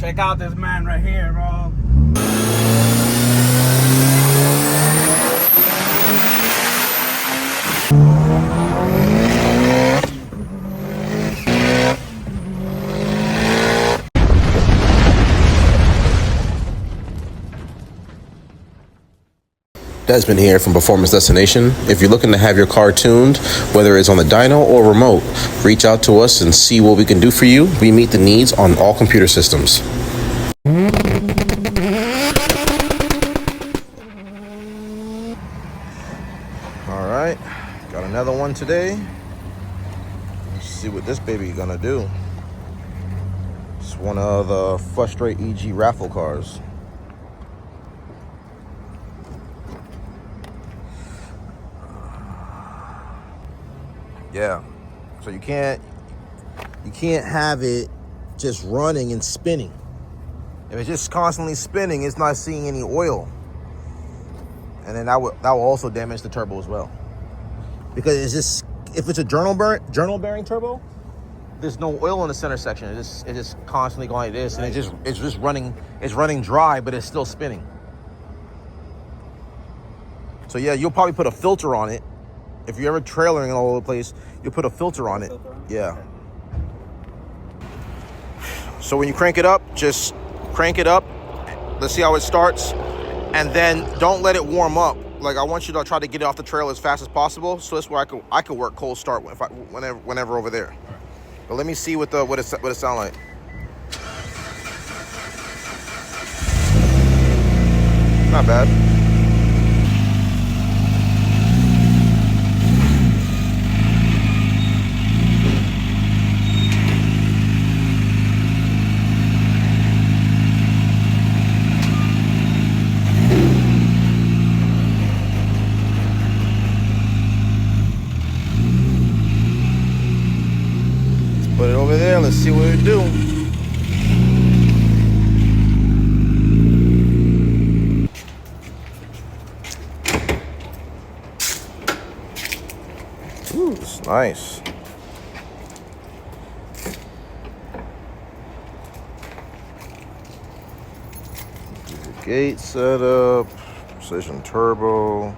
Check out this man right here, bro. Desmond here from Performance Destination. If you're looking to have your car tuned, whether it's on the dyno or remote, reach out to us and see what we can do for you. We meet the needs on all computer systems. All right, got another one today. Let's see what this baby gonna do. It's one of the Frustrate EG raffle cars. Yeah, so you can't have it just running and spinning. If it's just constantly spinning, it's not seeing any oil, and then that will also damage the turbo as well. Because it's just, if it's a journal bearing turbo, there's no oil in the center section. It's just constantly going like this, and it's just running dry, but it's still spinning. So yeah, you'll probably put a filter on it. If you're ever trailering all over the place, you put a filter on it. Yeah. So when you crank it up, just crank it up. Let's see how it starts. And then don't let it warm up. Like, I want you to try to get it off the trailer as fast as possible. So that's where I could work cold start whenever over there. But let me see what it sounds like. Not bad. Put it over there, let's see what it do. Ooh, it's nice. Gate setup, precision turbo.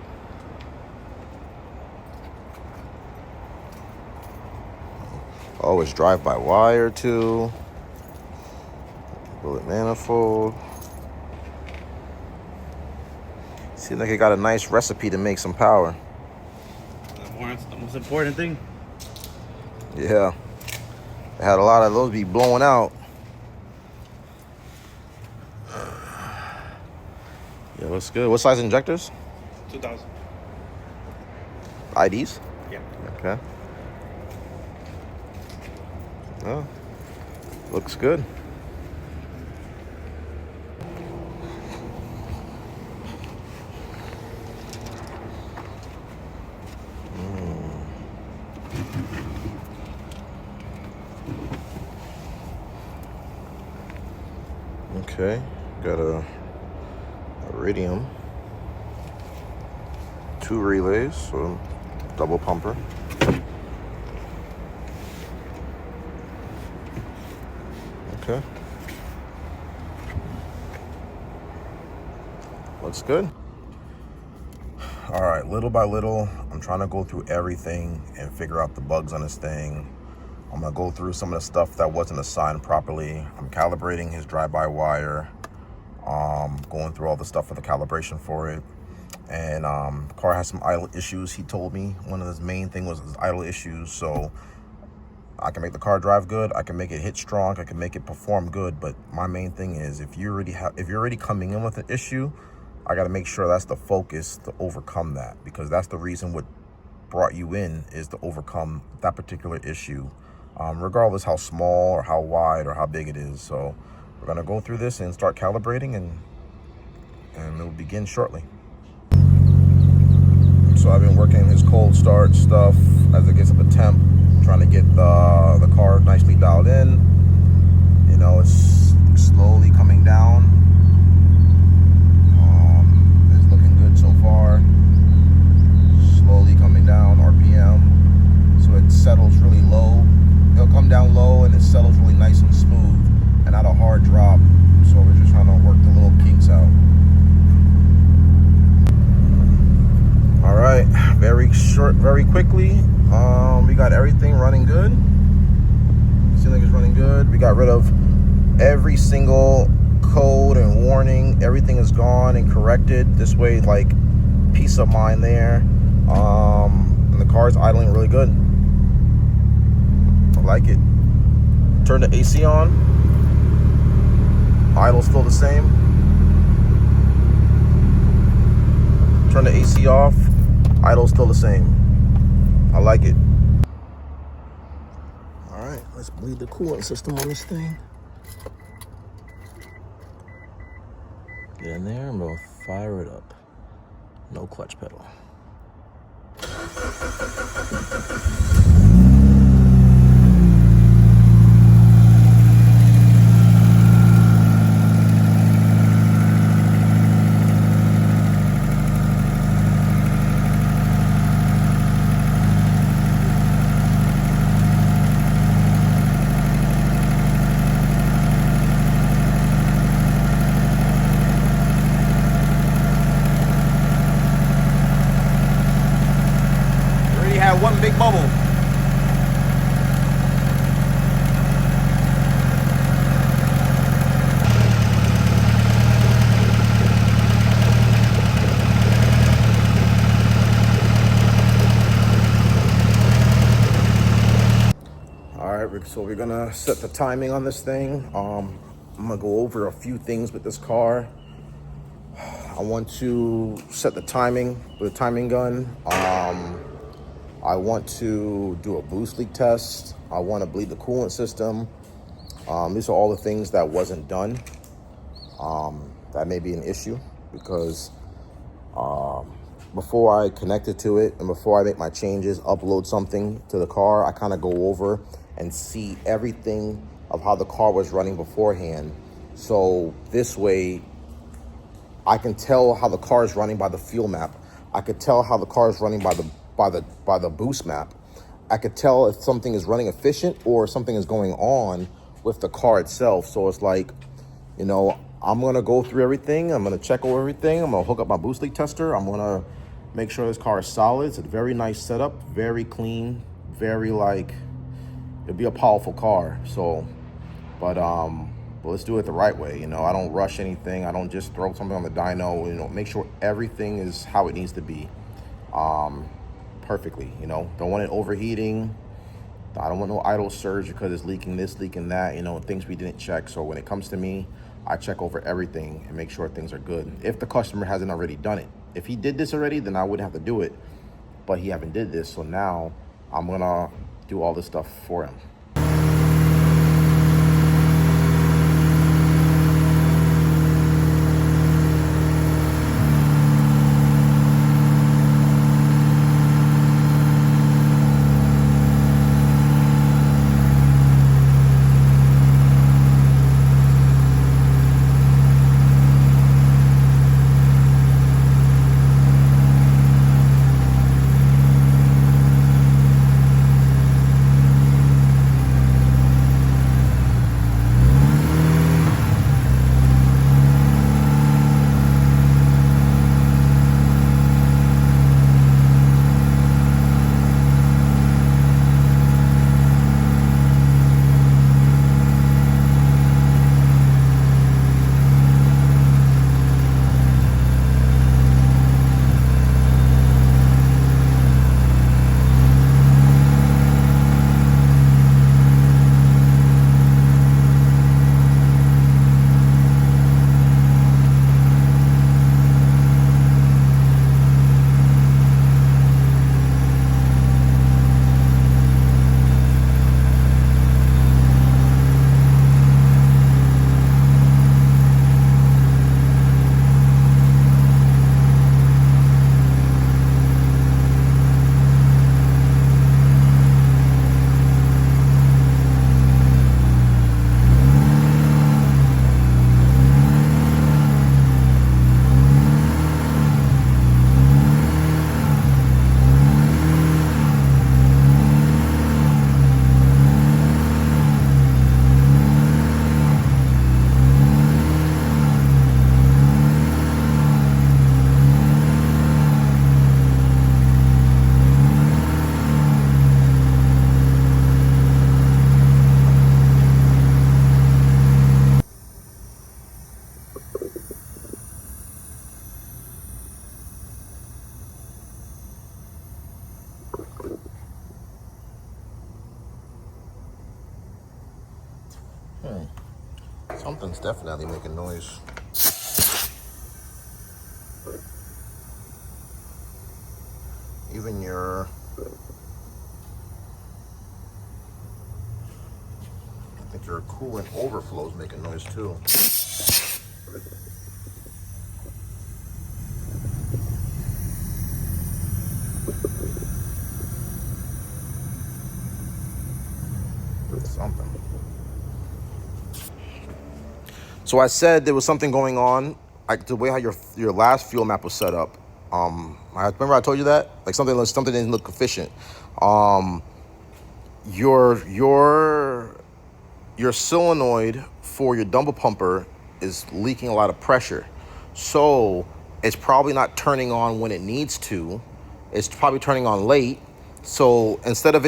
Always drive by wire too. Bullet manifold. Seems like it got a nice recipe to make some power. That's the most important thing. Yeah. I had a lot of those be blowing out. Yeah, looks good. What size injectors? 2000. IDs? Yeah. Okay. Oh, looks good. Okay, got a iridium, 2 relays, so double pumper. Okay. Looks good. All right, little by little, I'm trying to go through everything and figure out the bugs on this thing. I'm gonna go through some of the stuff that wasn't assigned properly. I'm calibrating his drive-by-wire, going through all the stuff for the calibration for it. And the car has some idle issues, he told me. One of his main thing was his idle issues, so I can make the car drive good, I can make it hit strong, I can make it perform good, but my main thing is if you're already coming in with an issue, I got to make sure that's the focus to overcome that, because that's the reason what brought you in, is to overcome that particular issue, regardless how small or how wide or how big it is. So we're gonna go through this and start calibrating, and it'll begin shortly. So I've been working his cold start stuff as it gets up a temp, trying to get the car nicely dialed in. You know, it's slowly coming down. It's looking good so far. Slowly coming down, RPM. So it settles really low. It'll come down low and it settles really nice and smooth, and not a hard drop. very quickly. We got everything running good. Seeing it's running good. We got rid of every single code and warning. Everything is gone and corrected. This way, like, peace of mind there. And the car's idling really good. I like it. Turn the AC on. Idle's still the same. Turn the AC off. Idle's still the same. I like it. All right, let's bleed the coolant system on this thing. Get in there and we'll fire it up. No clutch pedal. One big bubble. All right, so we're gonna set the timing on this thing. I'm gonna go over a few things with this car. I want to set the timing with a timing gun. I want to do a boost leak test. I want to bleed the coolant system. These are all the things that wasn't done. That may be an issue because before I connect it to it and before I make my changes, upload something to the car, I kind of go over and see everything of how the car was running beforehand. So this way, I can tell how the car is running by the fuel map. I could tell how the car is running by the boost map. I could tell if something is running efficient or something is going on with the car itself. So it's like, you know, I'm gonna go through everything. I'm gonna check over everything. I'm gonna hook up my boost leak tester. I'm gonna make sure this car is solid. It's a very nice setup, very clean, very like, it'll be a powerful car. So, but let's do it the right way. You know, I don't rush anything. I don't just throw something on the dyno. You know, make sure everything is how it needs to be. Perfectly, you know, don't want it overheating. I don't want no idle surge because it's leaking this, leaking that, you know, things we didn't check. So when it comes to me, I check over everything and make sure things are good. If the customer hasn't already done it. If he did this already, then I wouldn't have to do it, but he haven't did this. So now I'm gonna do all this stuff for him. something's definitely making noise. Even your, I think your coolant overflow is making noise too. Something. So I said there was something going on, like the way how your last fuel map was set up. I remember I told you that, like something didn't look efficient. Your solenoid for your dumper pumper is leaking a lot of pressure, so it's probably not turning on when it needs to. It's probably turning on late. So instead of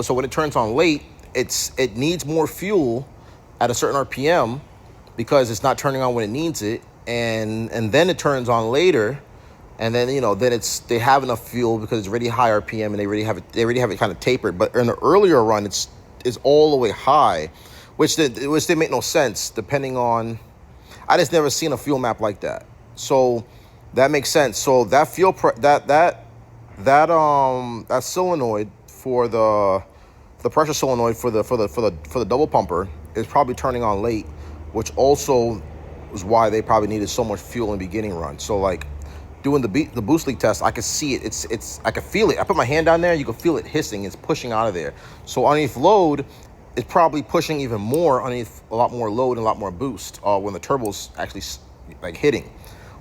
so when it turns on late, it needs more fuel at a certain RPM because it's not turning on when it needs it, and then it turns on later, and then then they have enough fuel because it's already high RPM and they already have it kind of tapered. But in the earlier run, it's all the way high, which they make no sense depending on. I just never seen a fuel map like that, so that makes sense. So that that solenoid for the pressure solenoid for the double pumper is probably turning on late, which also is why they probably needed so much fuel in the beginning run. So like doing the boost leak test, I could see it. I could feel it. I put my hand down there, you can feel it hissing. It's pushing out of there. So underneath load, it's probably pushing even more underneath a lot more load and a lot more boost when the turbo's actually like hitting.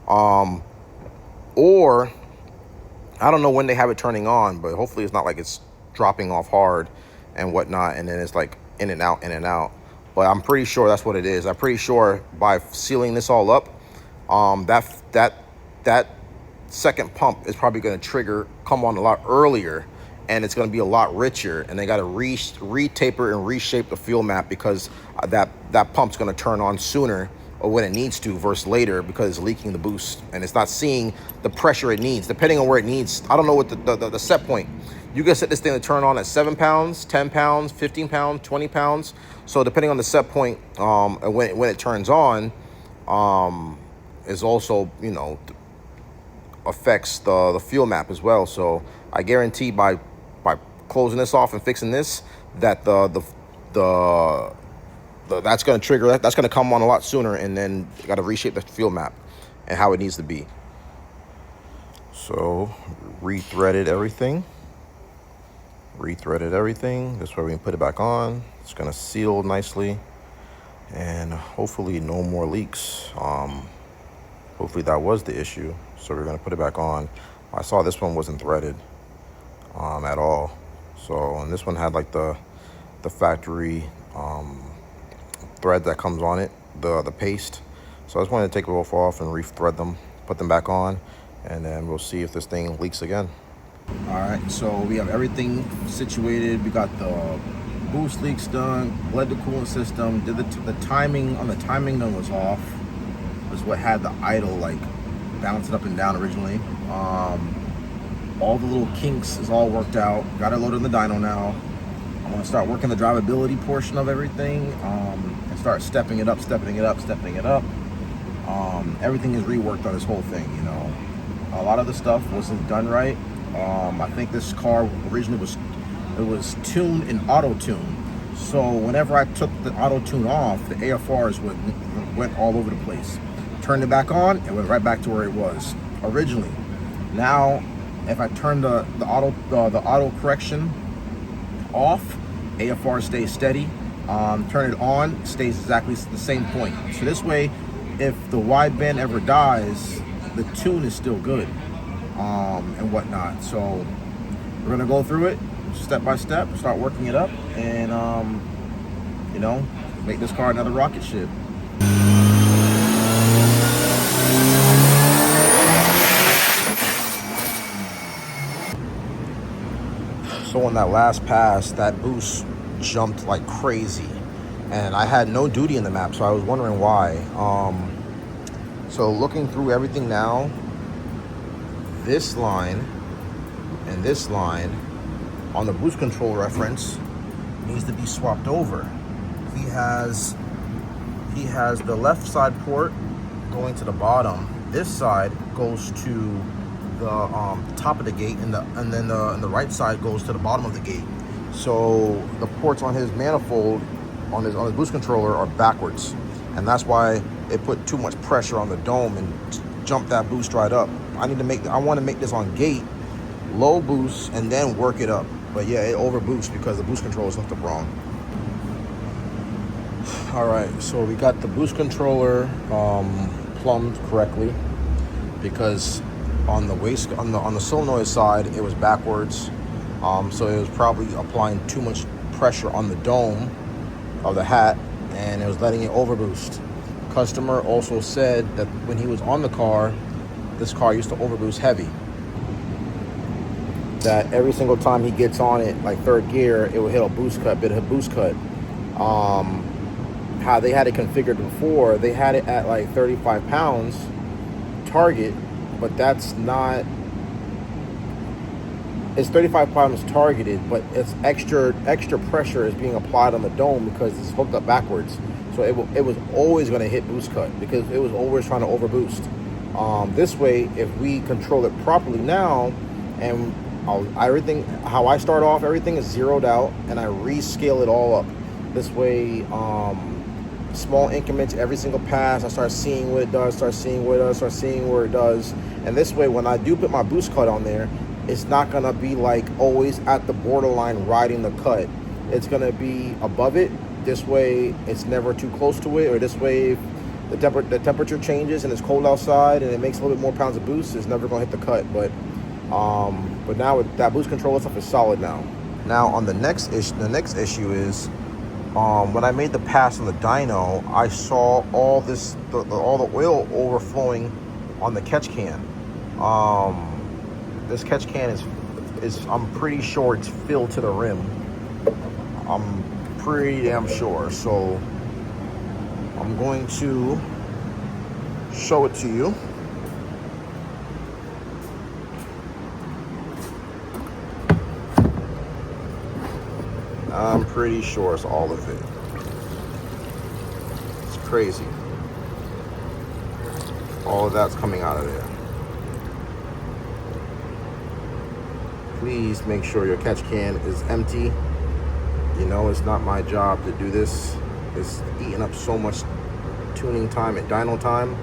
Or I don't know when they have it turning on, but hopefully it's not like it's dropping off hard and whatnot, and then it's like in and out, in and out. But I'm pretty sure that's what it is. I'm pretty sure by sealing this all up, that second pump is probably going to come on a lot earlier, and it's going to be a lot richer, and they got to re-taper and reshape the fuel map because that pump's going to turn on sooner or when it needs to versus later because it's leaking the boost and it's not seeing the pressure it needs depending on where it needs. I don't know what the set point. You can set this thing to turn on at 7 pounds, 10 pounds, 15 pounds, 20 pounds. So depending on the set point and when it turns on is also, affects the fuel map as well. So I guarantee by closing this off and fixing this, that that's going to trigger that's going to come on a lot sooner, and then you got to reshape the fuel map and how it needs to be. So rethreaded everything. This way we can put it back on. It's going to seal nicely, and hopefully no more leaks. Hopefully that was the issue. So we're going to put it back on. I saw this one wasn't threaded at all. So, and this one had like the factory thread that comes on it, the paste. So I just wanted to take it off and re-thread them, put them back on, and then we'll see if this thing leaks again. All right, so we have everything situated. We got the boost leaks done, bled the coolant system, did the timing on the timing gun was off, was what had the idle like bouncing up and down originally. All the little kinks is all worked out. Got it loaded in the dyno now. I'm gonna start working the drivability portion of everything and start stepping it up. Everything is reworked on this whole thing, A lot of the stuff wasn't done right. I think this car originally was tuned in auto tune. So whenever I took the auto tune off, the AFRs went all over the place. Turned it back on, it went right back to where it was originally. Now, if I turn the auto correction off, AFR stays steady. Turn it on, stays exactly the same point. So this way, if the wideband ever dies, the tune is still good and whatnot. So we're gonna go through it step by step, start working it up, and make this car another rocket ship. So on that last pass, that boost jumped like crazy, and I had no duty in the map, so I was wondering why. So looking through everything now, this line and this line on the boost control reference needs to be swapped over. He has he has the left side port going to the bottom. This side goes to the top of the gate, and then the right side goes to the bottom of the gate. So the ports on his manifold on his boost controller are backwards, and that's why it put too much pressure on the dome and jumped that boost right up. I want to make this on gate, low boost, and then work it up. But yeah, it overboosts because the boost controller is hooked up wrong. All right, so we got the boost controller plumbed correctly, because on the solenoid side it was backwards, so it was probably applying too much pressure on the dome of the hat, and it was letting it overboost. Customer also said that when he was on the car, this car used to overboost heavy, that every single time he gets on it, like third gear, it would hit a boost cut, how they had it configured before, they had it at like 35 pounds target, but that's not, it's 35 pounds targeted, but it's extra pressure is being applied on the dome because it's hooked up backwards. So it was always going to hit boost cut because it was always trying to overboost. This way, if we control it properly now, and everything, how I start off, everything is zeroed out, and I rescale it all up. This way, small increments every single pass, I start seeing what it does, start seeing where it does. And this way, when I do put my boost cut on there, it's not gonna be like always at the borderline riding the cut. It's gonna be above it. This way, it's never too close to it. Or this way, if the temperature changes and it's cold outside and it makes a little bit more pounds of boost, it's never gonna hit the cut. But now with that boost control stuff is solid now. Now on the next issue is, when I made the pass on the dyno, I saw all the oil overflowing on the catch can. This catch can is I'm pretty sure it's filled to the rim. I'm pretty damn sure. So I'm going to show it to you. I'm pretty sure it's all of it. It's crazy. All of that's coming out of there. Please make sure your catch can is empty. You know, it's not my job to do this. It's eating up so much tuning time and dyno time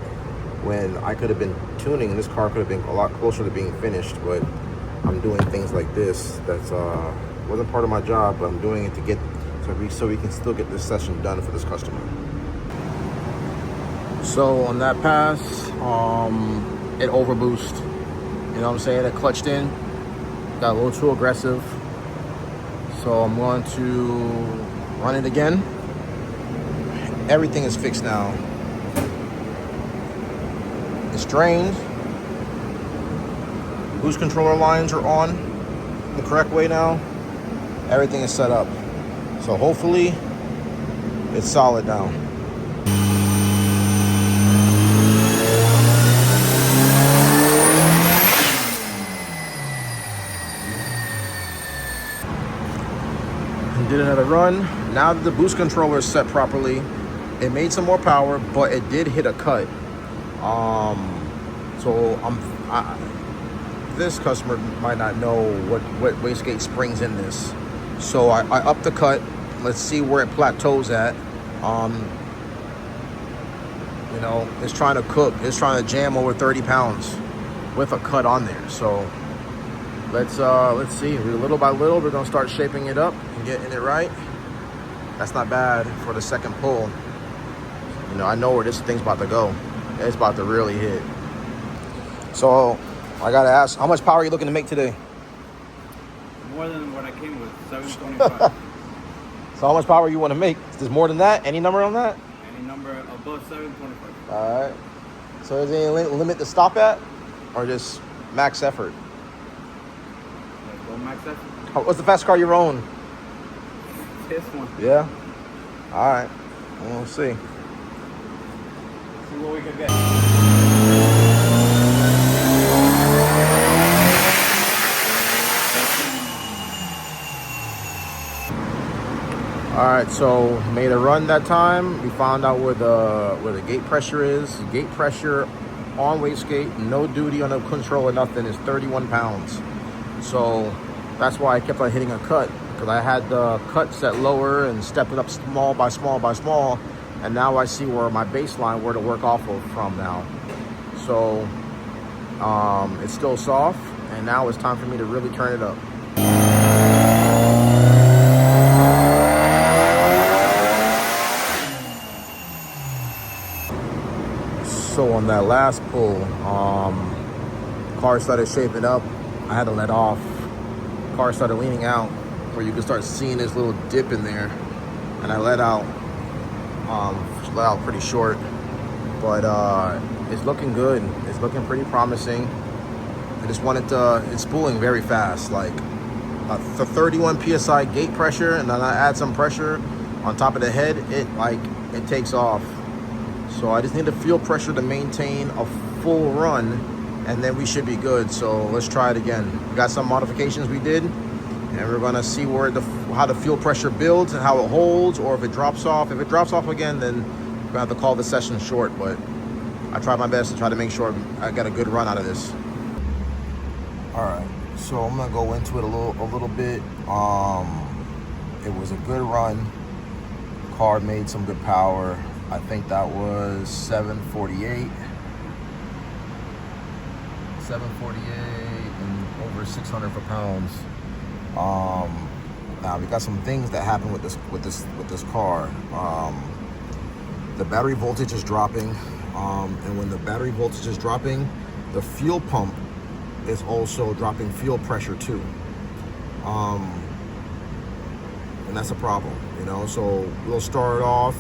when I could have been tuning. This car could have been a lot closer to being finished, but I'm doing things like this. That's wasn't part of my job, but I'm doing it to get so we can still get this session done for this customer. So on that pass, it overboost. You know what I'm saying? It clutched in, got a little too aggressive. So I'm going to run it again. Everything is fixed now. It's drained. Boost controller lines are on the correct way now. Everything is set up. So hopefully it's solid now. Did another run. Now that the boost controller is set properly, it made some more power, but it did hit a cut. This customer might not know what wastegate springs in this. So I upped the cut. Let's see where it plateaus at. You know, it's trying to cook. It's trying to jam over 30 pounds with a cut on there. So let's see. Little by little, we're gonna start shaping it up and getting it right. That's not bad for the second pull. You know, I know where this thing's about to go. It's about to really hit. So I gotta ask, how much power are you looking to make today? More than what I came with, 725. So how much power you want to make? Is there more than that? Any number on that? Any number above 725. All right. So is there any limit to stop at, or just max effort? Let's go max effort. What's the fastest car you own? This one. Yeah. All right. We'll see. See what we can get. All right, so made a run that time. We found out where the gate pressure is. Gate pressure on wastegate, no duty on the control or nothing, is 31 pounds. So that's why I kept on hitting a cut, because I had the cut set lower and stepped it up small by small by small. And now I see where my baseline, where to work off of from now. So it's still soft, and now it's time for me to really turn it up. So on that last pull, car started shaping up. I had to let off. Car started leaning out, where you can start seeing this little dip in there, and I let out. Let out pretty short, but it's looking good. It's looking pretty promising. I just wanted to. It's spooling very fast, like the 31 psi gate pressure, and then I add some pressure on top of the head. It takes off. So I just need the fuel pressure to maintain a full run, and then we should be good. So let's try it again. We got some modifications we did, and we're gonna see how the fuel pressure builds and how it holds, or if it drops off. If it drops off again, then we're gonna have to call the session short. But I tried my best to try to make sure I got a good run out of this. All right, so I'm gonna go into it a little bit. It was a good run. Car made some good power. I think that was 748 and over 600 for pounds. Now we got some things that happen with this car. The battery voltage is dropping, and when the battery voltage is dropping, the fuel pump is also dropping fuel pressure too. And that's a problem, you know. So we'll start off.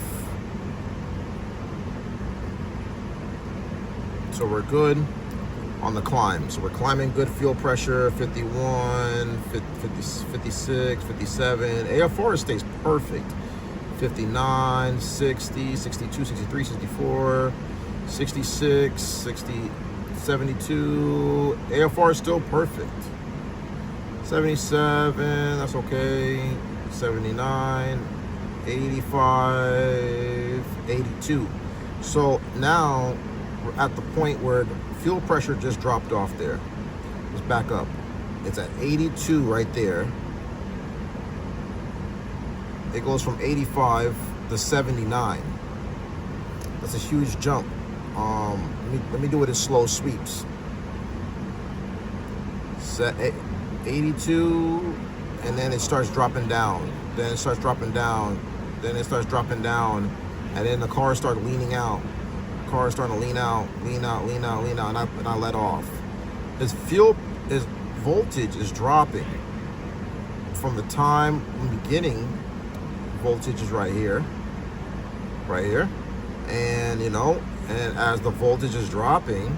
So we're good on the climb. So we're climbing good fuel pressure, 51, 50, 56, 57. AFR stays perfect. 59, 60, 62, 63, 64, 66, 60, 72. AFR is still perfect. 77, that's okay. 79, 85, 82. So now we're at the point where the fuel pressure just dropped off there. Let's back up. It's at 82 right there. It goes from 85 to 79. That's a huge jump. Let me do it in slow sweeps. Set 82, and then it starts dropping down. Then it starts dropping down. Then it starts dropping down, and then the car starts leaning out. Car is starting to lean out, and I let off. His voltage is dropping from the time in the beginning. Voltage is right here, and you know, and as the voltage is dropping,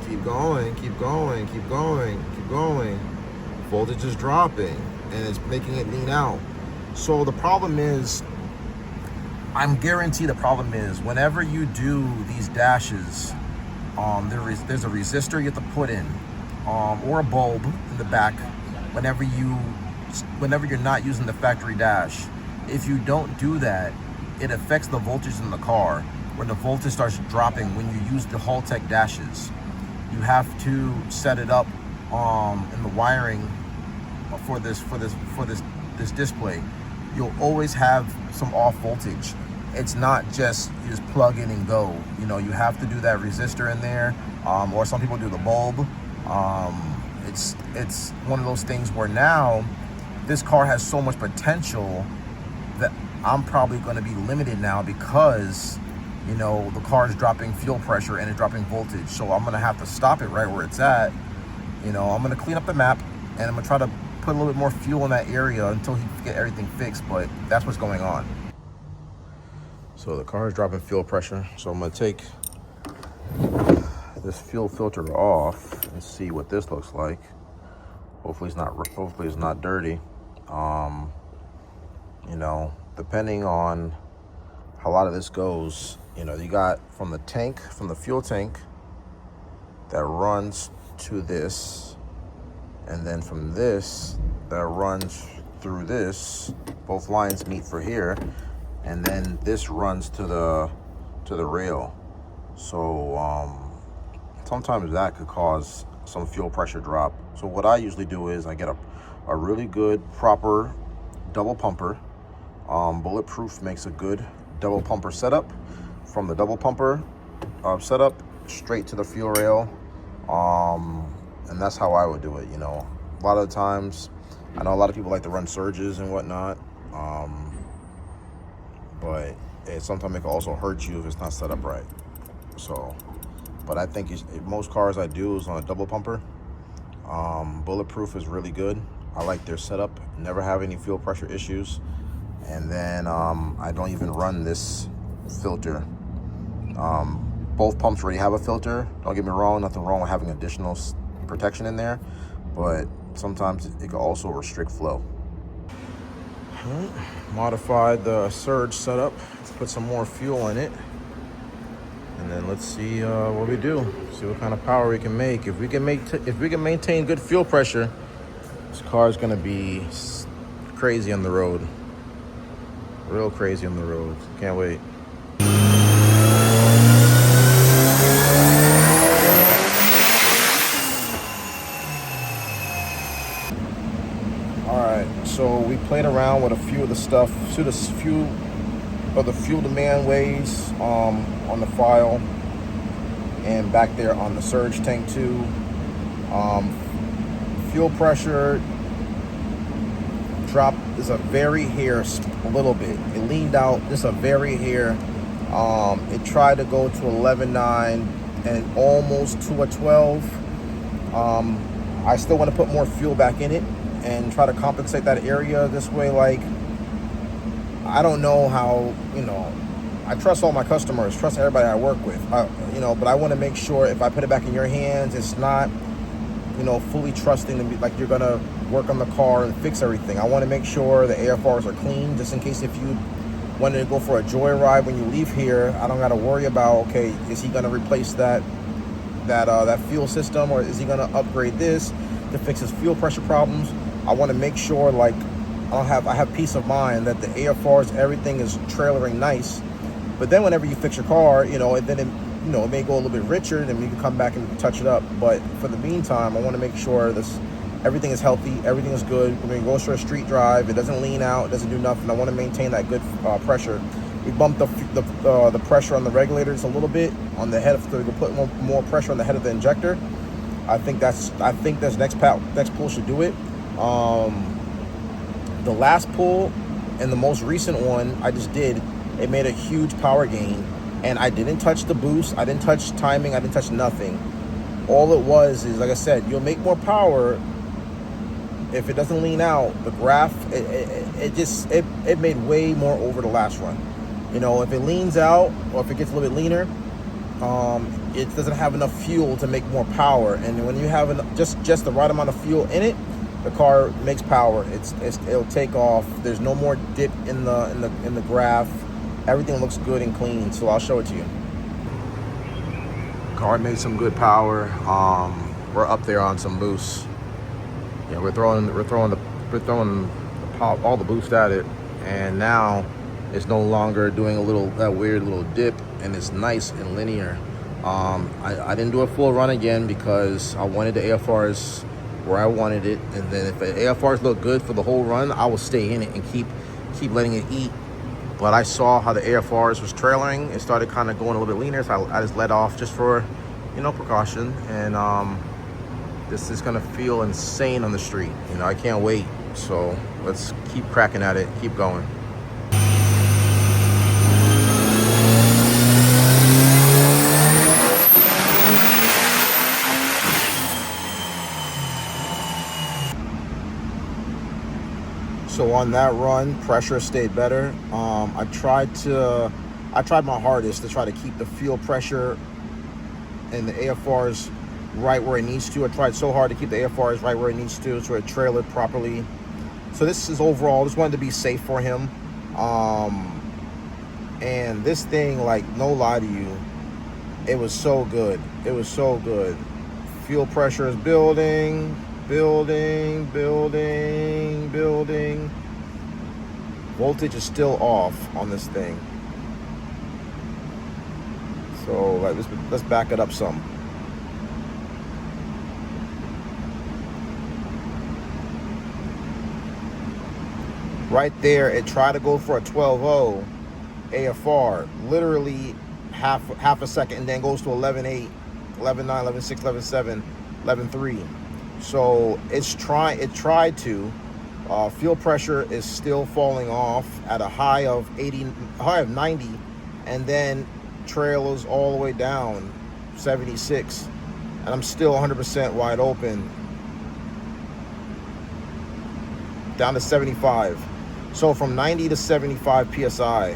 keep going. Voltage is dropping, and it's making it lean out. So the problem is, I'm guaranteed the problem is whenever you do these dashes, there's a resistor you have to put in, or a bulb in the back whenever you're not using the factory dash. If you don't do that, it affects the voltage in the car, when the voltage starts dropping when you use the Haltech dashes. You have to set it up in the wiring for this display. You'll always have some off voltage. It's not just you just plug in and go. You know, you have to do that resistor in there, or some people do the bulb. It's one of those things where now this car has so much potential that I'm probably going to be limited now, because you know the car is dropping fuel pressure and it's dropping voltage. So I'm going to have to stop it right where it's at. You know, I'm going to clean up the map, and I'm going to try to put a little bit more fuel in that area until he get everything fixed. But that's what's going on. So the car is dropping fuel pressure. So I'm going to take this fuel filter off and see what this looks like. Hopefully it's not dirty. You know, depending on how a lot of this goes, you know, you got from the fuel tank that runs to this, and then from this that runs through this. Both lines meet for here, and then this runs to the rail. So sometimes that could cause some fuel pressure drop. So what I usually do is I get a really good proper double pumper. Bulletproof makes a good double pumper setup. From the double pumper setup straight to the fuel rail, and that's how I would do it. You know, a lot of the times I know a lot of people like to run surges and whatnot, but sometimes it can also hurt you if it's not set up right. So, but I think most cars I do is on a double pumper. Bulletproof is really good. I like their setup, never have any fuel pressure issues. And then I don't even run this filter. Both pumps already have a filter. Don't get me wrong, nothing wrong with having additional protection in there, but sometimes it can also restrict flow. Modified the surge setup. Let's put some more fuel in it, and then let's see what we do. See what kind of power we can make. If we can maintain good fuel pressure, this car is gonna be crazy on the road. Real crazy on the road. Can't wait. So we played around with a few of the stuff, to the few of the fuel demand ways on the file, and back there on the surge tank too. Fuel pressure dropped is a very hair, a little bit. It leaned out just a very hair. It tried to go to 11.9 and almost to a 12. I still want to put more fuel back in it and try to compensate that area this way. Like, I don't know how, you know, I trust all my customers, trust everybody I work with, you know, but I want to make sure if I put it back in your hands, it's not, you know, fully trusting to be like you're gonna work on the car and fix everything. I want to make sure the AFRs are clean, just in case if you wanted to go for a joyride when you leave here, I don't got to worry about, okay, is he gonna replace that fuel system, or is he gonna upgrade this to fix his fuel pressure problems? I want to make sure, like, I have peace of mind that the AFRs, everything is trailering nice. But then whenever you fix your car, you know, and then it may go a little bit richer, then you can come back and touch it up. But for the meantime, I want to make sure everything is healthy, everything is good. When we go for a street drive, it doesn't lean out, it doesn't do nothing. I want to maintain that good pressure. We bumped the pressure on the regulators a little bit on the head, so we can put more pressure on the head of the injector. I think this next pull should do it. The last pull and the most recent one I just did, it made a huge power gain, and I didn't touch the boost, I didn't touch timing, I didn't touch nothing. All it was is, like I said, you'll make more power if it doesn't lean out. The graph, it made way more over the last run. You know, if it leans out or if it gets a little bit leaner, it doesn't have enough fuel to make more power. And when you have just the right amount of fuel in it, the car makes power. It'll take off. There's no more dip in the graph. Everything looks good and clean. So I'll show it to you. Car made some good power. We're up there on some boost. Yeah, we're throwing all the boost at it, and now it's no longer doing that weird little dip, and it's nice and linear. I didn't do a full run again because I wanted the AFRs where I wanted it, and then if the AFRs look good for the whole run, I will stay in it and keep letting it eat. But I saw how the AFRs was trailing. It started kind of going a little bit leaner, so I just let off just for, you know, precaution. And this is gonna feel insane on the street. You know, I can't wait. So let's keep cracking at it, keep going. So on that run, pressure stayed better. I tried my hardest to try to keep the fuel pressure and the AFRs right where it needs to. I tried so hard to keep the AFRs right where it needs to, so it trailered properly. So this is overall, just wanted to be safe for him. And this thing, like, no lie to you, it was so good. It was so good. Fuel pressure is building. building. Voltage is still off on this thing. So like, let's back it up some. Right there, it tried to go for a 12.0 AFR, literally half a second, and then goes to 11.8, 11.9, 11.6, 11.7, 11.3. So it tried to. Fuel pressure is still falling off at a high of 90, and then trails all the way down 76, and I'm still 100% wide open, down to 75. So from 90 to 75 psi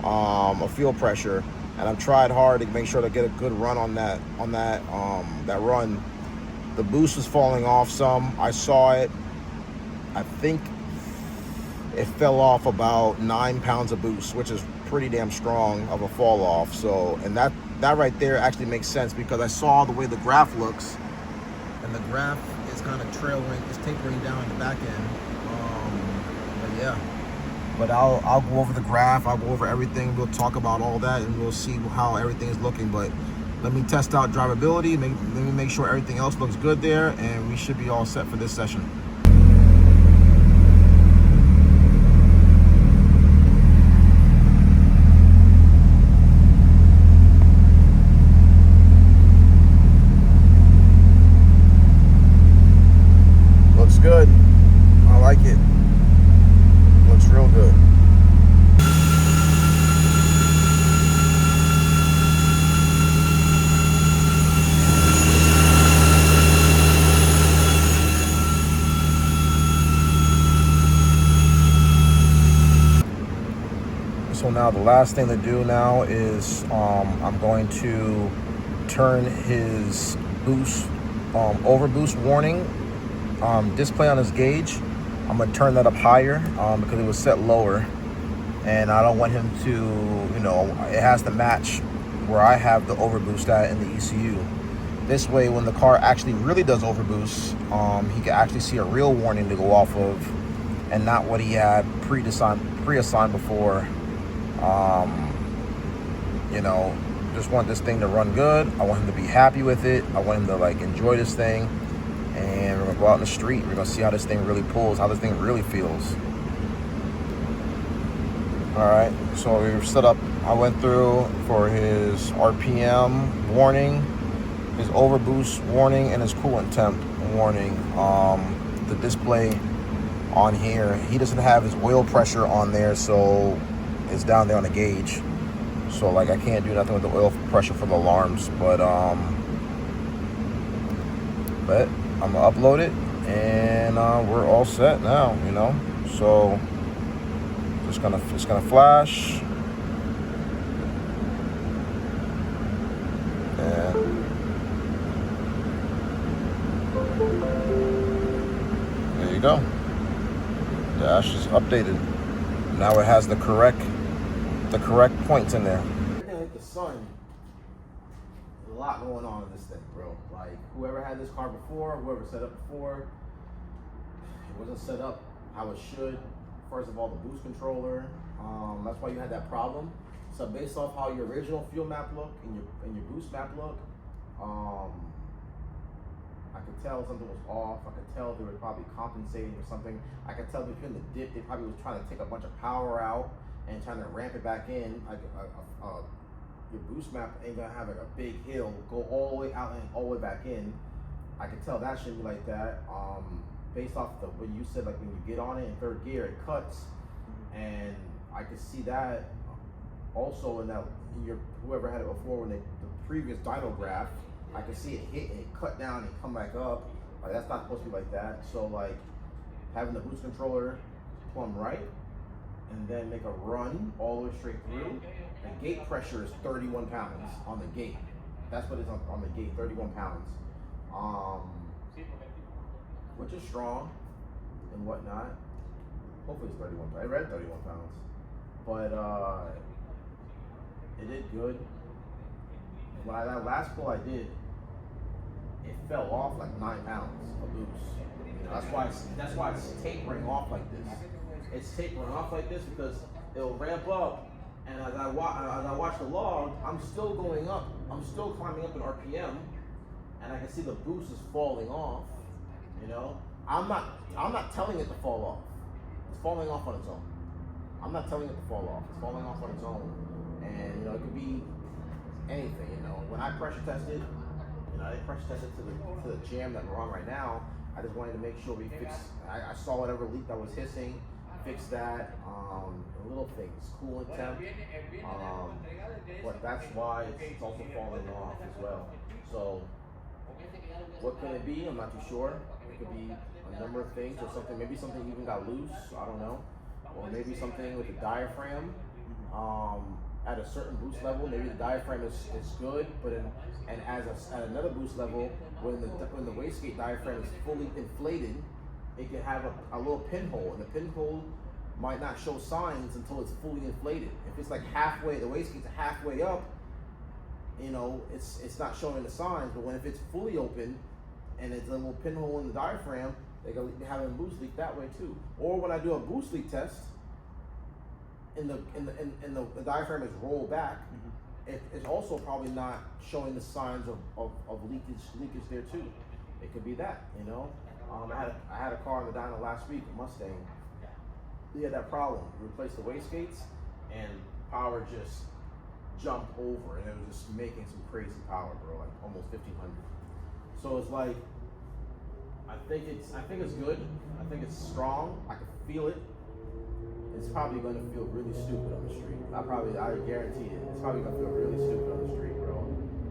of fuel pressure, and I've tried hard to make sure to get a good run on that run. The boost was falling off some. I saw it. I think it fell off about 9 pounds of boost, which is pretty damn strong of a fall off. So, and that right there actually makes sense, because I saw the way the graph looks, and the graph is kind of it's tapering down the back end. But yeah, but I'll go over the graph. I'll go over everything. We'll talk about all that, and we'll see how everything is looking. But let me test out drivability. Let me make sure everything else looks good there, and we should be all set for this session. Looks good. I like it. Looks real good. So now the last thing to do now is I'm going to turn his boost, overboost warning display on his gauge. I'm gonna turn that up higher because it was set lower, and I don't want him to, you know, it has to match where I have the overboost at in the ECU. This way, when the car actually really does overboost, he can actually see a real warning to go off of, and not what he had pre-assigned before. You know, just want this thing to run good. I want him to be happy with it. I want him to like enjoy this thing. And we're gonna go out in the street. We're gonna see how this thing really pulls, how this thing really feels. All right, so we were set up. I went through for his RPM warning, his overboost warning, and his coolant temp warning. The display on here, he doesn't have his oil pressure on there, so it's down there on the gauge. So like I can't do nothing with the oil pressure for the alarms, but I'm gonna upload it, and we're all set now, you know. So just gonna flash, and there you go. Dash is updated. Now it has the correct points in there. Everything like the sun. There's a lot going on in this thing, bro. Like, whoever had this car before, whoever set up before, it wasn't set up how it should. First of all, the boost controller, that's why you had that problem. So based off how your original fuel map looked and your boost map looked, I could tell something was off. I could tell they were probably compensating or something. I could tell between the dip, they probably was trying to take a bunch of power out and trying to ramp it back in. Like your boost map ain't gonna have like a big hill, go all the way out and all the way back in. I could tell that shouldn't be like that. Based off the what you said, like when you get on it in third gear, it cuts, and I could see that also in that whoever had it before, when the previous dyno graph, I could see it hit and it cut down and come back up. Like that's not supposed to be like that. So like having the boost controller plumb right, and then make a run all the way straight through. The gate pressure is 31 pounds on the gate. That's what it's on the gate, 31 pounds. Which is strong and whatnot. Hopefully it's 31. I read 31 pounds. But it did good. When that last pull I did, it fell off like 9 pounds of boost. You know, that's why it's tapering off like this. It's tapering off like this because it'll ramp up, and as I watch the log, I'm still going up. I'm still climbing up in RPM, and I can see the boost is falling off. You know, I'm not telling it to fall off. It's falling off on its own. I'm not telling it to fall off. It's falling off on its own, and you know, it could be anything. You know, when I pressure tested, you know, I pressure tested to the jam that we're on right now. I just wanted to make sure we fix. I saw whatever leak that was hissing, fix that. Little things, coolant temp. But that's why it's also falling off as well. So, what could it be? I'm not too sure. It could be a number of things, or something. Maybe something even got loose. I don't know. Or maybe something with the diaphragm. At a certain boost level, maybe the diaphragm is good, but at another boost level, when the wastegate diaphragm is fully inflated, it can have a little pinhole, and the pinhole might not show signs until it's fully inflated. If it's like halfway, the wastegate's halfway up, you know, it's not showing the signs. But if it's fully open and it's a little pinhole in the diaphragm, they can be having a boost leak that way too. Or when I do a boost leak test, the diaphragm is rolled back, it's also probably not showing the signs of leakage there too. It could be that, you know. I had a car in the dyno last week, a Mustang. We had that problem. We replaced the wastegates, and power just jumped over, and it was just making some crazy power, bro, like almost 1500. So it's like, I think it's good. I think it's strong. I can feel it. It's probably going to feel really stupid on the street. I guarantee it. It's probably going to feel really stupid on the street, bro.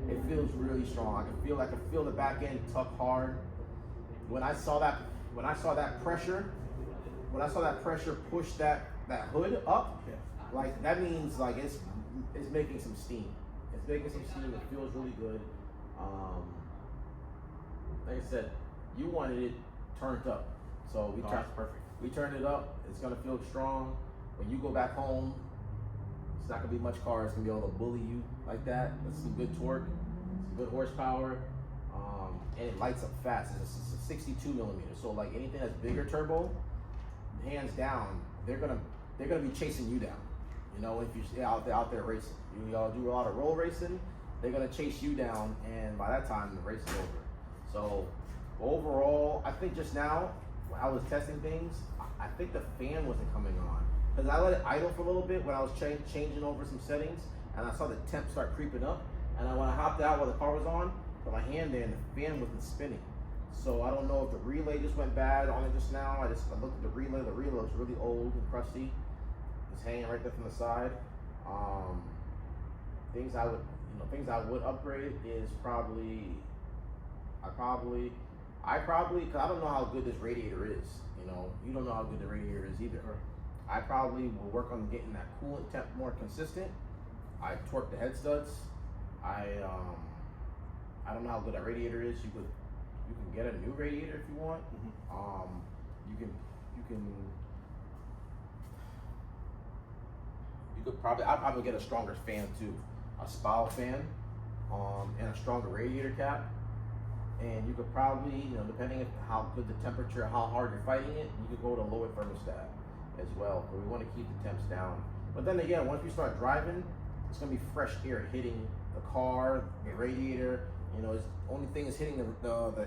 It feels really strong. I can feel the back end tuck hard. When I saw that pressure push that hood up, like that means like it's making some steam. It's making some steam. It feels really good. Like I said, you wanted it turned up, so That's perfect. We turned it up. It's gonna feel strong. When you go back home, it's not gonna be much car. It's gonna be able to bully you like that. That's some good torque, some good horsepower, and it lights up fast. It's a 62 millimeter. So like anything that's bigger turbo, hands down, they're gonna be chasing you down. You know, if you're out there racing, you all do a lot of roll racing, they're gonna chase you down, and by that time the race is over. So overall, I think just now when I was testing things, I think the fan wasn't coming on because I let it idle for a little bit when I was changing over some settings, and I saw the temp start creeping up. And when I hopped out while the car was on, put my hand there and the fan wasn't spinning. So I don't know if the relay just went bad on it just now. I looked at the relay. The relay looks really old and crusty. It's hanging right there from the side. Things I would upgrade is probably, because I don't know how good this radiator is. You know, you don't know how good the radiator is either. I probably will work on getting that coolant temp more consistent. I torque the head studs. I don't know how good that radiator is. You can get a new radiator if you want. I'll probably get a stronger fan too, a spout fan, and a stronger radiator cap. And you could probably, you know, depending on how good the temperature, how hard you're fighting it, you could go to a lower thermostat as well. But we want to keep the temps down. But then again, once we start driving, it's gonna be fresh air hitting the car, the radiator. You know, the only thing is hitting the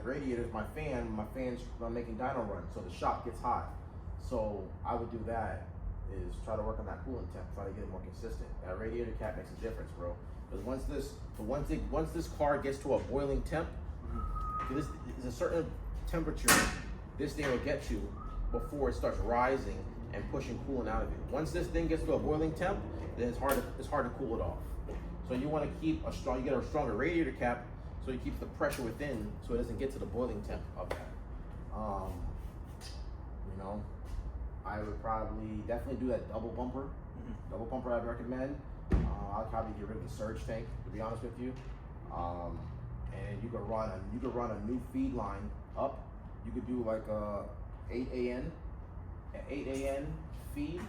radiator is my fan. My fan's making dyno run, so the shop gets hot. So I would do that, is try to work on that coolant temp, try to get it more consistent. That radiator cap makes a difference, bro. Because once this car gets to a boiling temp, this is a certain temperature this thing will get to before it starts rising and pushing coolant out of it. Once this thing gets to a boiling temp, then it's hard to cool it off. So you want to keep you get a stronger radiator cap, so you keep the pressure within, so it doesn't get to the boiling temp of that. You know, I would definitely do that double bumper. Double bumper I'd recommend. I'll probably get rid of the surge tank, to be honest with you. And you could run a new feed line up. You could do like a 8 AN feed,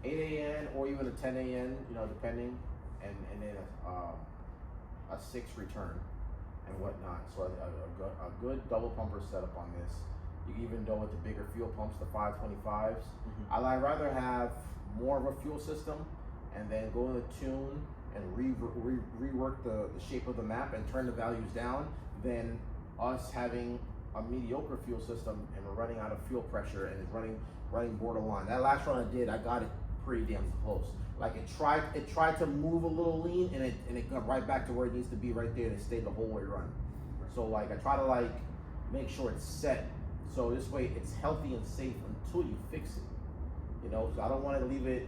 8 AN or even a 10 AN, you know, depending, and then a 6 return. and whatnot. So a good double pumper setup on this. You can even go with the bigger fuel pumps, the 525s. I'd rather have more of a fuel system and then go in the tune and rework the shape of the map and turn the values down than us having a mediocre fuel system and we're running out of fuel pressure and it's running borderline. That last run I did, I got it pretty damn close. Like it tried to move a little lean and it got right back to where it needs to be right there and it stayed the whole way run. So like I try to like make sure it's set so this way it's healthy and safe until you fix it. You know, so I don't want to leave it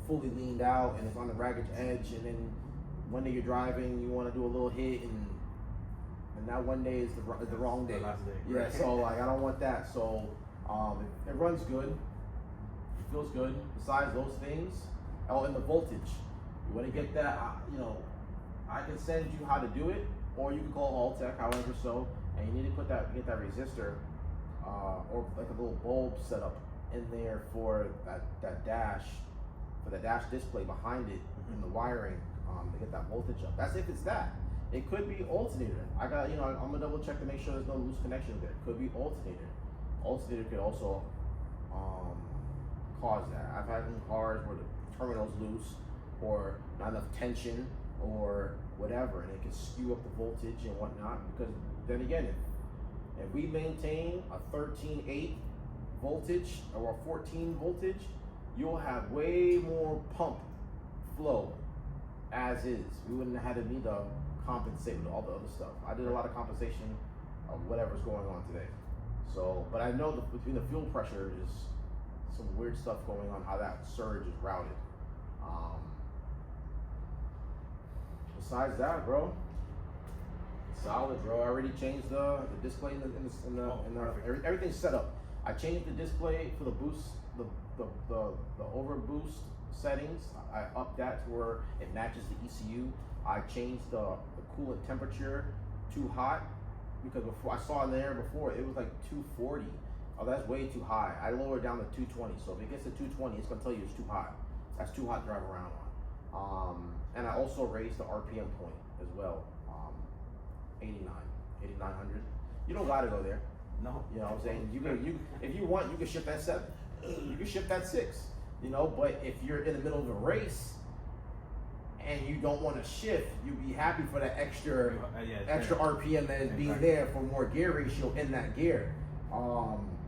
fully leaned out and it's on the ragged edge and then one day you're driving, you want to do a little hit and that one day is the wrong day. Yeah, so like I don't want that. So it runs good, it feels good. Besides those things, oh, and the voltage, you want to get that. You know, I can send you how to do it, or you can call Alltech, however so, and you need to get that resistor or like a little bulb set up in there for that dash, for the dash display behind it in the wiring to get that voltage up. That's if it's that. It could be alternator. I'm gonna double check to make sure there's no loose connection there. It could be alternator. Alternator could also cause that. I've had in cars where the terminal's loose or not enough tension or whatever, and it can skew up the voltage and whatnot. Because then again, if we maintain a 13.8 voltage or a 14 voltage, you'll have way more pump flow as is. We wouldn't have had to need to compensate with all the other stuff. I did a lot of compensation of whatever's going on today. So, but I know that between the fuel pressure is some weird stuff going on, how that surge is routed. Besides that, bro, solid, bro. I already changed the display everything's set up. I changed the display for the boost, the over boost settings. I upped that to where it matches the ECU. I changed the coolant temperature too hot because before I saw in there before it was like 240. Oh, that's way too high. I lowered down to 220. So if it gets to 220, it's gonna tell you it's too hot. That's too hot to drive around on. And I also raised the RPM point as well. 8,900. You don't gotta go there. No. You know what I'm saying? You if you want, you can ship that 7. You can ship that 6. You know, but if you're in the middle of a race and you don't want to shift, you'd be happy for that extra RPM that is being there for more gear ratio in that gear.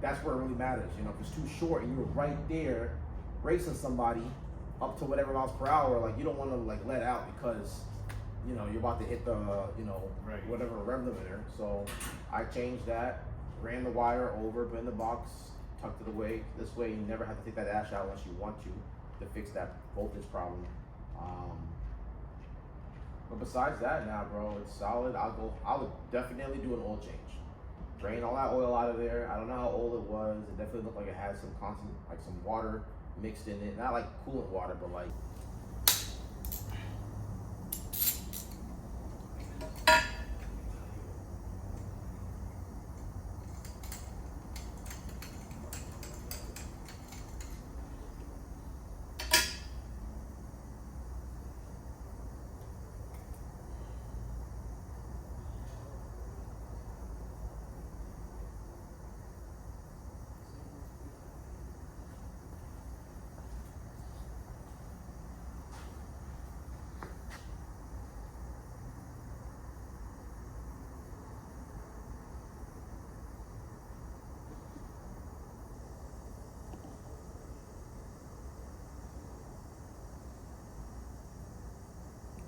That's where it really matters. You know, if it's too short and you're right there racing somebody up to whatever miles per hour, like you don't want to like let out because you know you're about to hit the whatever rev limiter. So I changed that, ran the wire over, put in the box, tucked it away. This way you never have to take that ash out unless you want to fix that voltage problem. But besides that now, bro, it's solid. I would definitely do an oil change. Drain all that oil out of there. I don't know how old it was. It definitely looked like it had some constant, like some water mixed in it. Not like coolant water, but like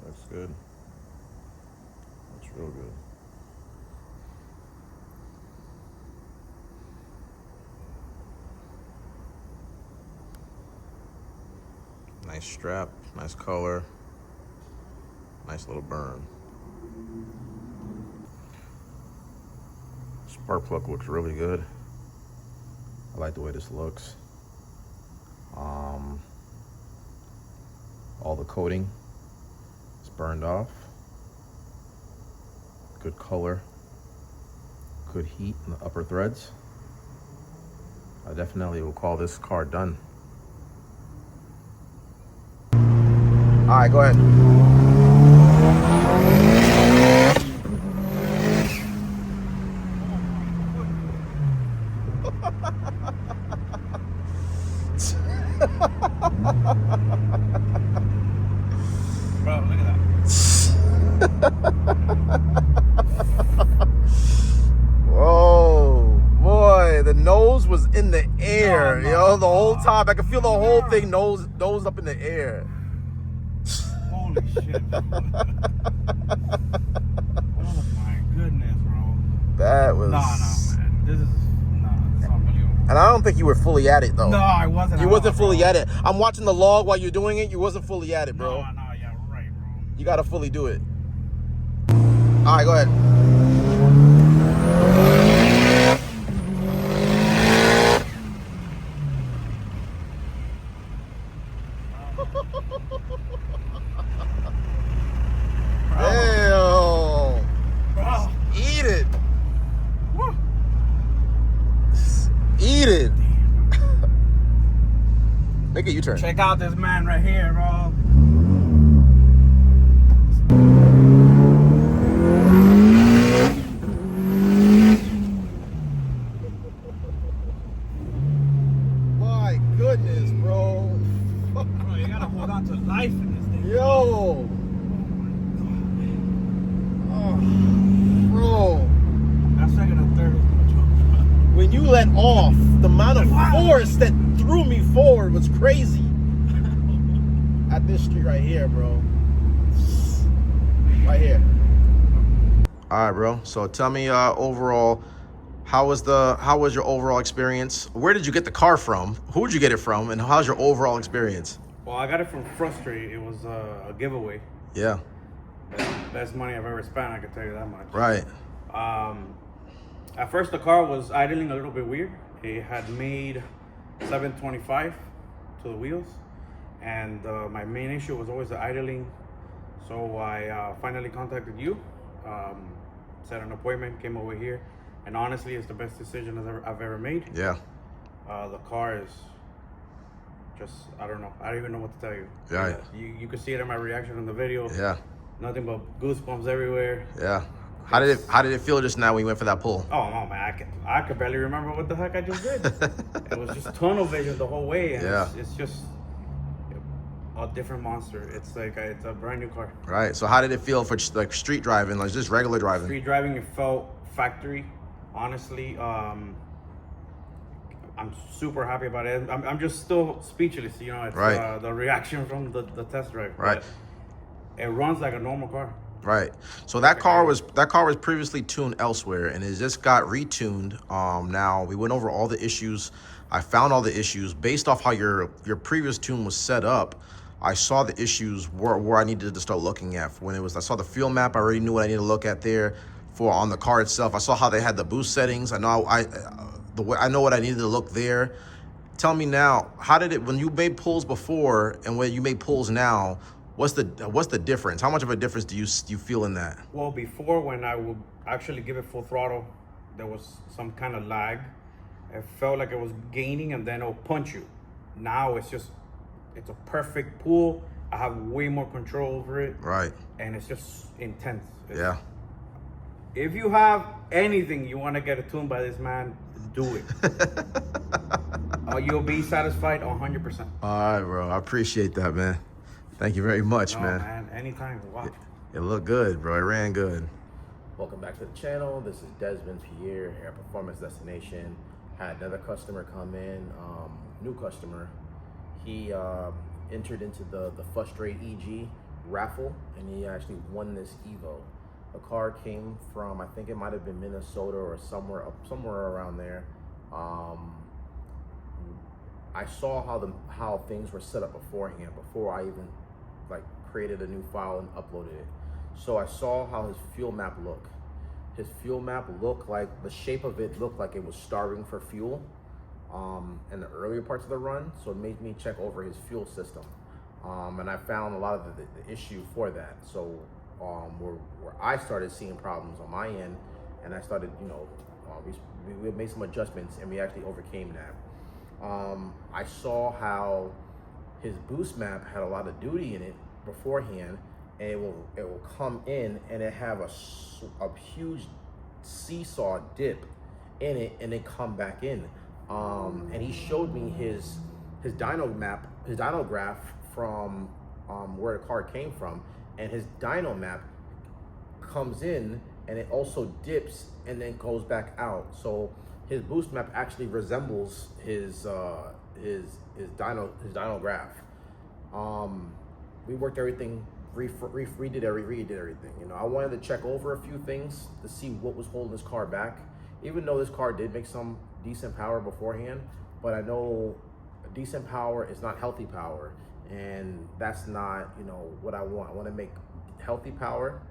looks good. Looks real good. Nice strap, nice color, nice little burn. Spark plug looks really good. I like the way this looks. All the coating is burned off. Good color, good heat in the upper threads. I definitely will call this car done. All right, go ahead. Bro, look at that. Whoa, boy, the nose was in the air, No, yo. The whole no. time, I could feel the whole thing nose up in the air. Holy shit. Oh my goodness, bro. That was. No, man. This is unbelievable. And I don't think you were fully at it though. No, I wasn't. You wasn't fully bro. at it. I'm watching the log while you're doing it. You wasn't fully at it, bro. No, yeah, right, bro. You gotta fully do it. All right, go ahead. Damn. Bro. Eat it. Woo. Eat it. Make a U-turn. Check out this man right here, bro. My goodness, bro. Bro, you gotta hold on to life in this thing. Yo. Oh, bro. That second and third is gonna choke. When you let off, the amount of force that threw me forward was crazy. At this street right here, bro. Right here. All right, bro. So tell me overall, how was your overall experience? Where did you get the car from? Who did you get it from? And how's your overall experience? Well, I got it from Frustrate. It was a giveaway. Yeah. Best money I've ever spent, I can tell you that much. Right. At first, the car was idling a little bit weird. It had made 725 to the wheels, and my main issue was always the idling. So I finally contacted you, set an appointment, came over here, and honestly, it's the best decision I've ever made. Yeah. The car is just, I don't know. I don't even know what to tell you. Right. You can see it in my reaction in the video. Yeah. Nothing but goosebumps everywhere. Yeah. How did it feel just now when you went for that pull? Oh no, man! I could barely remember what the heck I just did. It was just tunnel vision the whole way, and Yeah. it's just a different monster. It's like it's a brand new car. Right. So how did it feel for like street driving, like just regular driving? Street driving, it felt factory. Honestly, I'm super happy about it. I'm just still speechless. You know, it's Right. The reaction from the test drive. Right. But it runs like a normal car. Right. So that car was previously tuned elsewhere, and it just got retuned. Now we went over all the issues. I found all the issues based off how your previous tune was set up. I saw the issues where I needed to start looking at. When I saw the fuel map, I already knew what I needed to look at there. For on the car itself, I saw how they had the boost settings. I know I know what I needed to look there. Tell me now, how did it when you made pulls before and when you made pulls now? What's the difference? How much of a difference do you feel in that? Well, before when I would actually give it full throttle, there was some kind of lag. It felt like it was gaining and then it'll punch you. Now it's a perfect pull. I have way more control over it. Right. And it's just intense. Yeah. If you have anything you want to get a tune by this man, do it. You'll be satisfied 100%. All right, bro. I appreciate that, man. Thank you very much, No, man. Anytime. Watch. It looked good, bro. It ran good. Welcome back to the channel. This is Desmond Pierre here at Performance Destination. Had another customer come in, new customer. He entered into the Frustrate EG raffle, and he actually won this Evo. The car came from, I think it might have been Minnesota or somewhere around there. I saw how things were set up beforehand, before I even created a new file and uploaded it. So I saw how his fuel map looked. His fuel map looked like, the shape of it looked like it was starving for fuel in the earlier parts of the run. So it made me check over his fuel system. And I found a lot of the issue for that. So where I started seeing problems on my end, and I started, we made some adjustments and we actually overcame that. I saw how his boost map had a lot of duty in it beforehand, and it will come in and it have a huge seesaw dip in it and then come back in. And he showed me his his dyno graph from where the car came from, and his dyno map comes in and it also dips and then goes back out. So his boost map actually resembles his dyno graph. We worked everything, redid everything. You know, I wanted to check over a few things to see what was holding this car back. Even though this car did make some decent power beforehand, but I know decent power is not healthy power, and that's not, you know, what I want. I want to make healthy power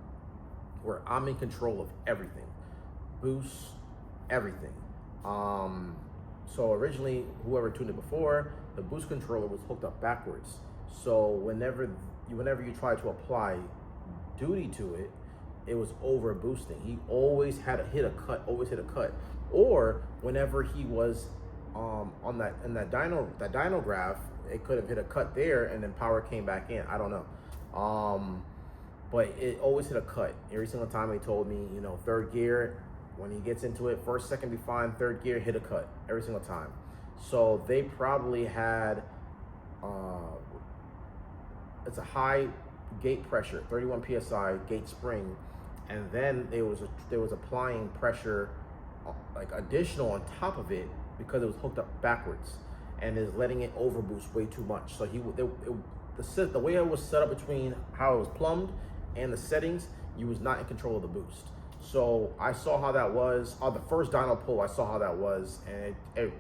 where I'm in control of everything, boost, everything. So originally, whoever tuned it before, the boost controller was hooked up backwards. So whenever you try to apply duty to it, it was over boosting. He always had to hit a cut, Or whenever he was in that dyno graph, it could have hit a cut there and then power came back in. I don't know. But it always hit a cut. Every single time he told me, you know, third gear, when he gets into it, first, second be fine, third gear, hit a cut every single time. So they probably had, it's a high gate pressure, 31 PSI gate spring. And then there was applying pressure, like additional on top of it, because it was hooked up backwards and is letting it overboost way too much. So the way it was set up between how it was plumbed and the settings, you was not in control of the boost. So I saw how that was on the first dyno pull. I saw how that was, and it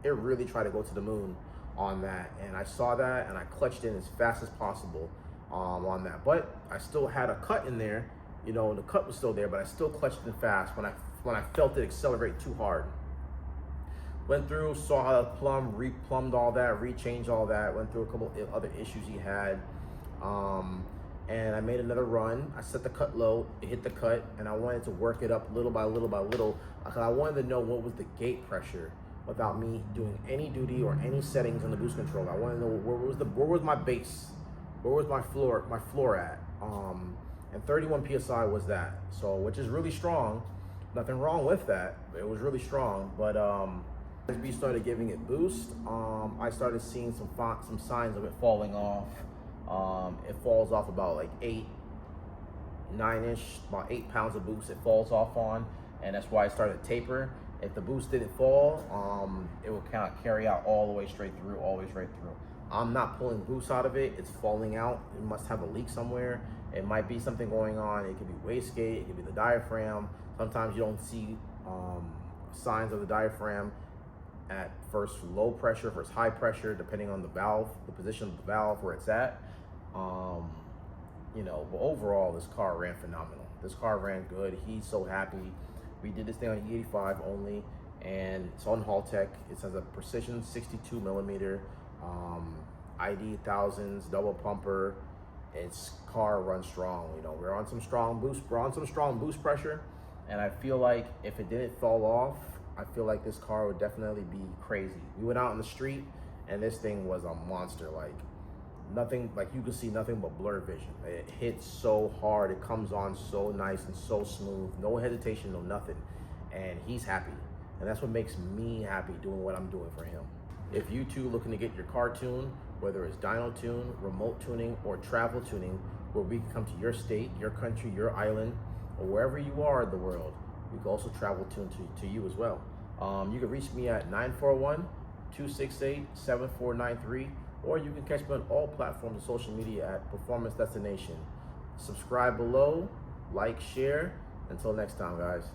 really tried to go to the moon on that. And I saw that, and I clutched in as fast as possible on that. But I still had a cut in there. You know, the cut was still there, but I still clutched in fast when I felt it accelerate too hard. Went through, saw how to plumb, replumbed all that, rechanged all that, went through a couple other issues he had. And I made another run. I set the cut low, it hit the cut, and I wanted to work it up little by little by little, because I wanted to know what was the gate pressure without me doing any duty or any settings on the boost controller. I wanted to know where was my base, where was my floor at. And 31 PSI was that. So, which is really strong. Nothing wrong with that. It was really strong. But as we started giving it boost, I started seeing some signs of it falling off. It falls off about like 9-ish, about 8 pounds of boost it falls off on, and that's why I started to taper. If the boost didn't fall, it will kind of carry out all the way straight through, always right through. I'm not pulling boost out of it, it's falling out. It must have a leak somewhere. It might be something going on. It could be wastegate, it could be the diaphragm. Sometimes you don't see signs of the diaphragm at first low pressure, first high pressure, depending on the valve, the position of the valve, where it's at. You know, but overall, this car ran phenomenal. This car ran good. He's so happy. We did this thing on E85 only, and it's on Haltech. It has a precision 62 millimeter, ID thousands, double pumper. Its car runs strong. You know, we're on some strong boost pressure, and I feel like if it didn't fall off, I feel like this car would definitely be crazy. We went out in the street, and this thing was a monster. Like nothing, like you could see nothing but blur vision. It hits so hard, it comes on so nice and so smooth, no hesitation, no nothing. And he's happy, and that's what makes me happy doing what I'm doing for him. If you too looking to get your car tuned, whether it's dyno tune, remote tuning, or travel tuning, where we can come to your state, your country, your island, or wherever you are in the world, we can also travel tune to you as well. You can reach me at 941-268-7493, or you can catch me on all platforms of social media at Performance Destination. Subscribe below, like, share. Until next time, guys.